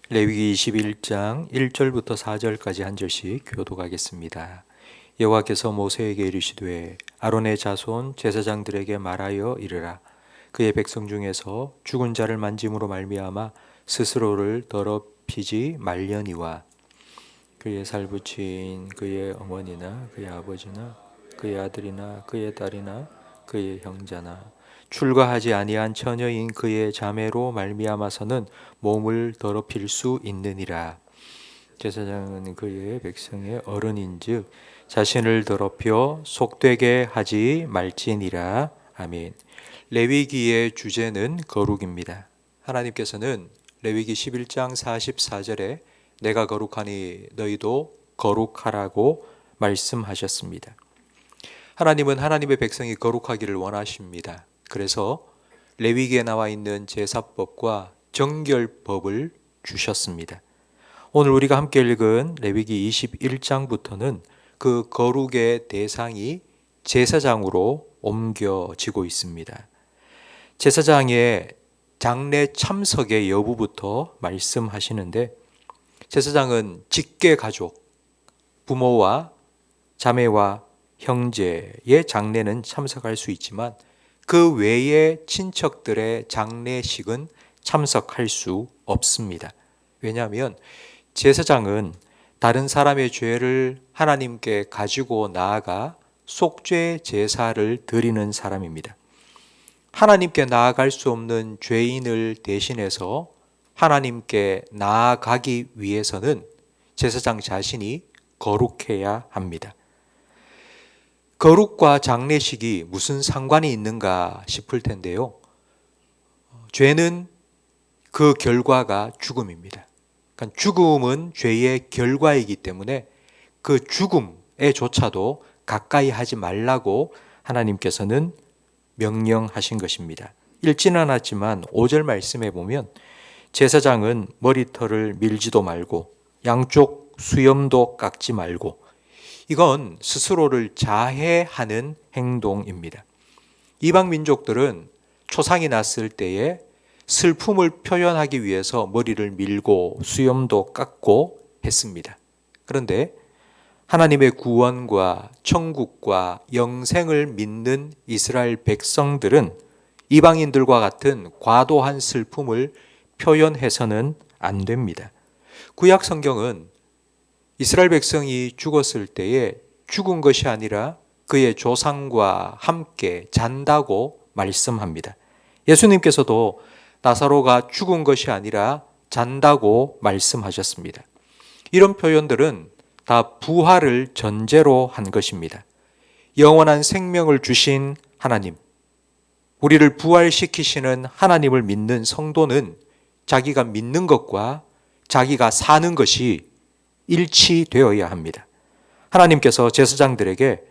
레위기 21장 1절부터 4절까지 한 절씩 교독하겠습니다. 여호와께서 모세에게 이르시되 아론의 자손 제사장들에게 말하여 이르라. 그의 백성 중에서 죽은 자를 만짐으로 말미암아 스스로를 더럽히지 말려니와 그의 살붙인 그의 어머니나 그의 아버지나 그의 아들이나 그의 딸이나 그의 형제나 출가하지 아니한 처녀인 그의 자매로 말미암아서는 몸을 더럽힐 수 있느니라. 제사장은 그의 백성의 어른인즉 자신을 더럽혀 속되게 하지 말지니라. 아멘. 레위기의 주제는 거룩입니다. 하나님께서는 레위기 11장 44절에 내가 거룩하니 너희도 거룩하라고 말씀하셨습니다. 하나님은 하나님의 백성이 거룩하기를 원하십니다. 그래서 레위기에 나와 있는 제사법과 정결법을 주셨습니다. 오늘 우리가 함께 읽은 레위기 21장부터는 그 거룩의 대상이 제사장으로 옮겨지고 있습니다. 제사장의 장례 참석의 여부부터 말씀하시는데, 제사장은 직계 가족, 부모와 자매와 형제의 장례는 참석할 수 있지만 그 외의 친척들의 장례식은 참석할 수 없습니다. 왜냐하면 제사장은 다른 사람의 죄를 하나님께 가지고 나아가 속죄 제사를 드리는 사람입니다. 하나님께 나아갈 수 없는 죄인을 대신해서 하나님께 나아가기 위해서는 제사장 자신이 거룩해야 합니다. 거룩과 장례식이 무슨 상관이 있는가 싶을 텐데요. 죄는 그 결과가 죽음입니다. 그러니까 죽음은 죄의 결과이기 때문에 그 죽음에조차도 가까이 하지 말라고 하나님께서는 명령하신 것입니다. 읽지는 않았지만 5절 말씀에 보면 제사장은 머리털을 밀지도 말고 양쪽 수염도 깎지 말고, 이건 스스로를 자해하는 행동입니다. 이방 민족들은 초상이 났을 때에 슬픔을 표현하기 위해서 머리를 밀고 수염도 깎고 했습니다. 그런데 하나님의 구원과 천국과 영생을 믿는 이스라엘 백성들은 이방인들과 같은 과도한 슬픔을 표현해서는 안 됩니다. 구약 성경은 이스라엘 백성이 죽었을 때에 죽은 것이 아니라 그의 조상과 함께 잔다고 말씀합니다. 예수님께서도 나사로가 죽은 것이 아니라 잔다고 말씀하셨습니다. 이런 표현들은 다 부활을 전제로 한 것입니다. 영원한 생명을 주신 하나님, 우리를 부활시키시는 하나님을 믿는 성도는 자기가 믿는 것과 자기가 사는 것이 일치되어야 합니다. 하나님께서 제사장들에게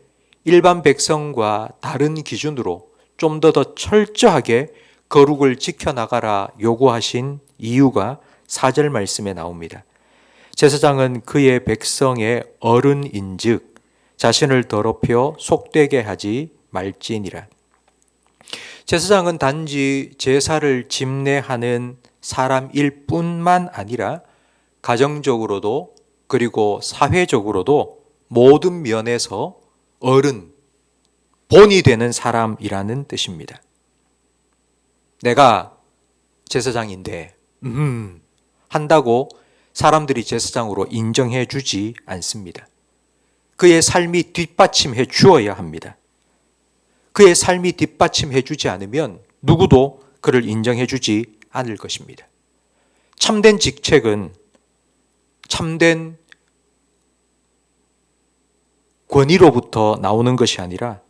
일반 백성과 다른 기준으로 좀 더 철저하게 거룩을 지켜나가라 요구하신 이유가 4절 말씀에 나옵니다. 제사장은 그의 백성의 어른인즉 자신을 더럽혀 속되게 하지 말지니라. 제사장은 단지 제사를 집례하는 사람일 뿐만 아니라 가정적으로도 그리고 사회적으로도 모든 면에서 어른, 본이 되는 사람이라는 뜻입니다. 내가 제사장인데 한다고 사람들이 제사장으로 인정해 주지 않습니다. 그의 삶이 뒷받침해 주어야 합니다. 그의 삶이 뒷받침해 주지 않으면 누구도 그를 인정해 주지 않을 것입니다. 참된 직책은 참된 권위로부터 나오는 것이 아니라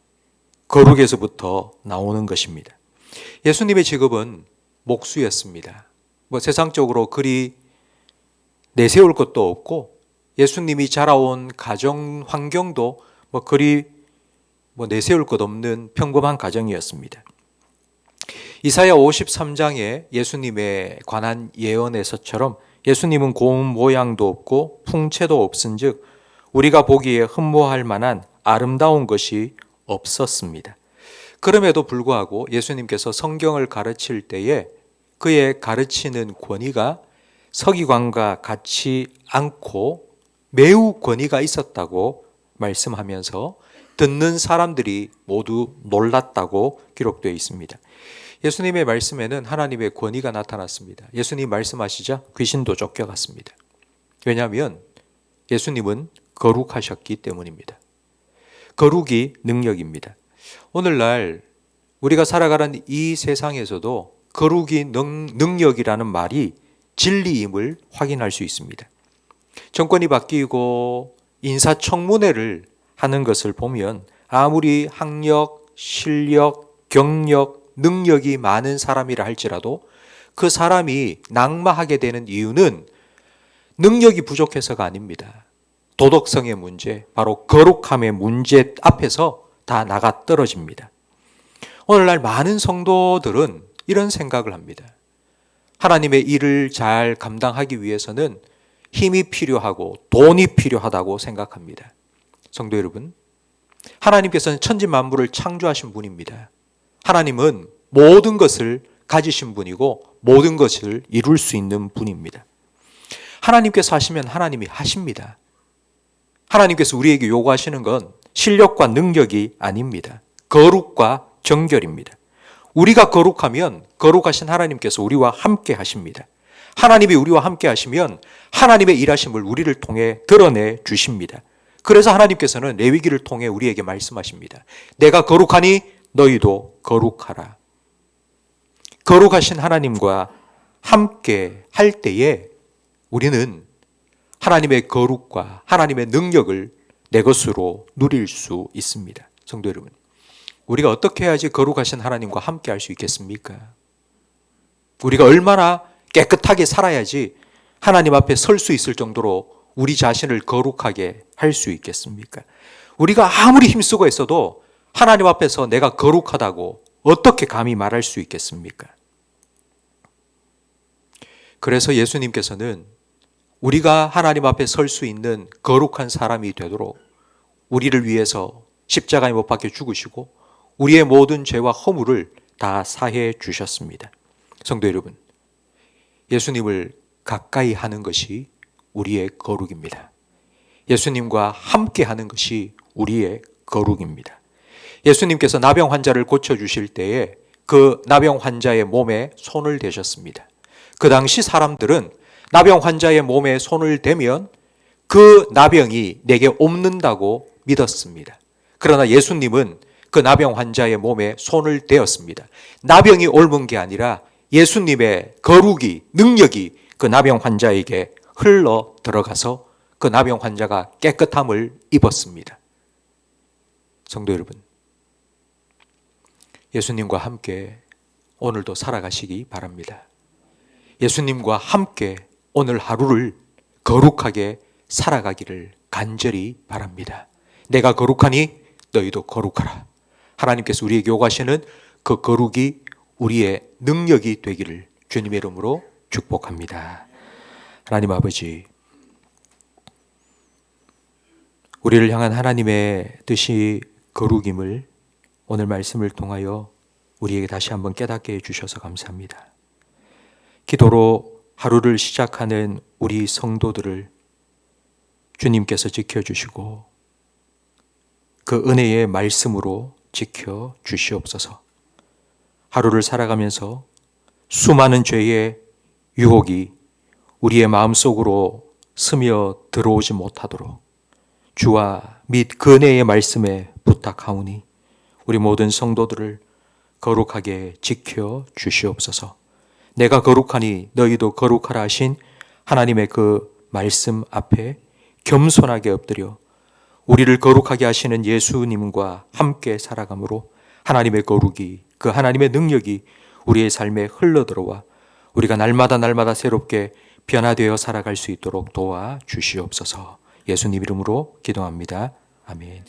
거룩에서부터 나오는 것입니다. 예수님의 직업은 목수였습니다. 세상적으로 그리 내세울 것도 없고 예수님이 자라온 가정 환경도 그리 내세울 것 없는 평범한 가정이었습니다. 이사야 53장에 예수님에 관한 예언에서처럼 예수님은 고운 모양도 없고 풍채도 없은즉 우리가 보기에 흠모할 만한 아름다운 것이 없었습니다. 그럼에도 불구하고 예수님께서 성경을 가르칠 때에 그의 가르치는 권위가 서기관과 같이 앉고 매우 권위가 있었다고 말씀하면서 듣는 사람들이 모두 놀랐다고 기록되어 있습니다. 예수님의 말씀에는 하나님의 권위가 나타났습니다. 예수님 말씀하시자 귀신도 쫓겨갔습니다. 왜냐하면 예수님은 거룩하셨기 때문입니다. 거룩이 능력입니다. 오늘날 우리가 살아가는 이 세상에서도 거룩이 능력이라는 말이 진리임을 확인할 수 있습니다. 정권이 바뀌고 인사청문회를 하는 것을 보면 아무리 학력, 실력, 경력, 능력이 많은 사람이라 할지라도 그 사람이 낙마하게 되는 이유는 능력이 부족해서가 아닙니다. 도덕성의 문제, 바로 거룩함의 문제 앞에서 다 나가 떨어집니다. 오늘날 많은 성도들은 이런 생각을 합니다. 하나님의 일을 잘 감당하기 위해서는 힘이 필요하고 돈이 필요하다고 생각합니다. 성도 여러분, 하나님께서는 천지 만물을 창조하신 분입니다. 하나님은 모든 것을 가지신 분이고 모든 것을 이룰 수 있는 분입니다. 하나님께서 하시면 하나님이 하십니다. 하나님께서 우리에게 요구하시는 건 실력과 능력이 아닙니다. 거룩과 정결입니다. 우리가 거룩하면 거룩하신 하나님께서 우리와 함께 하십니다. 하나님이 우리와 함께 하시면 하나님의 일하심을 우리를 통해 드러내 주십니다. 그래서 하나님께서는 레위기를 통해 우리에게 말씀하십니다. 내가 거룩하니 너희도 거룩하라. 거룩하신 하나님과 함께 할 때에 우리는 하나님의 거룩과 하나님의 능력을 내 것으로 누릴 수 있습니다. 성도 여러분, 우리가 어떻게 해야지 거룩하신 하나님과 함께 할 수 있겠습니까? 우리가 얼마나 깨끗하게 살아야지 하나님 앞에 설 수 있을 정도로 우리 자신을 거룩하게 할 수 있겠습니까? 우리가 아무리 힘쓰고 있어도 하나님 앞에서 내가 거룩하다고 어떻게 감히 말할 수 있겠습니까? 그래서 예수님께서는 우리가 하나님 앞에 설 수 있는 거룩한 사람이 되도록 우리를 위해서 십자가에 못 박혀 죽으시고 우리의 모든 죄와 허물을 다 사해 주셨습니다. 성도 여러분, 예수님을 가까이 하는 것이 우리의 거룩입니다. 예수님과 함께 하는 것이 우리의 거룩입니다. 예수님께서 나병 환자를 고쳐주실 때에 그 나병 환자의 몸에 손을 대셨습니다. 그 당시 사람들은 나병 환자의 몸에 손을 대면 그 나병이 내게 옮는다고 믿었습니다. 그러나 예수님은 그 나병 환자의 몸에 손을 대었습니다. 나병이 옮은 게 아니라 예수님의 거룩이, 능력이 그 나병 환자에게 흘러 들어가서 그 나병 환자가 깨끗함을 입었습니다. 성도 여러분, 예수님과 함께 오늘도 살아가시기 바랍니다. 예수님과 함께 오늘 하루를 거룩하게 살아가기를 간절히 바랍니다. 내가 거룩하니 너희도 거룩하라. 하나님께서 우리에게 요구하시는 그 거룩이 우리의 능력이 되기를 주님의 이름으로 축복합니다. 하나님 아버지, 우리를 향한 하나님의 뜻이 거룩임을 오늘 말씀을 통하여 우리에게 다시 한번 깨닫게 해주셔서 감사합니다. 기도로 하루를 시작하는 우리 성도들을 주님께서 지켜주시고 그 은혜의 말씀으로 지켜주시옵소서. 하루를 살아가면서 수많은 죄의 유혹이 우리의 마음속으로 스며 들어오지 못하도록 주와 및 그 은혜의 말씀에 부탁하오니 우리 모든 성도들을 거룩하게 지켜주시옵소서. 내가 거룩하니 너희도 거룩하라 하신 하나님의 그 말씀 앞에 겸손하게 엎드려 우리를 거룩하게 하시는 예수님과 함께 살아감으로 하나님의 거룩이, 그 하나님의 능력이 우리의 삶에 흘러들어와 우리가 날마다 새롭게 변화되어 살아갈 수 있도록 도와주시옵소서. 예수님 이름으로 기도합니다. 아멘.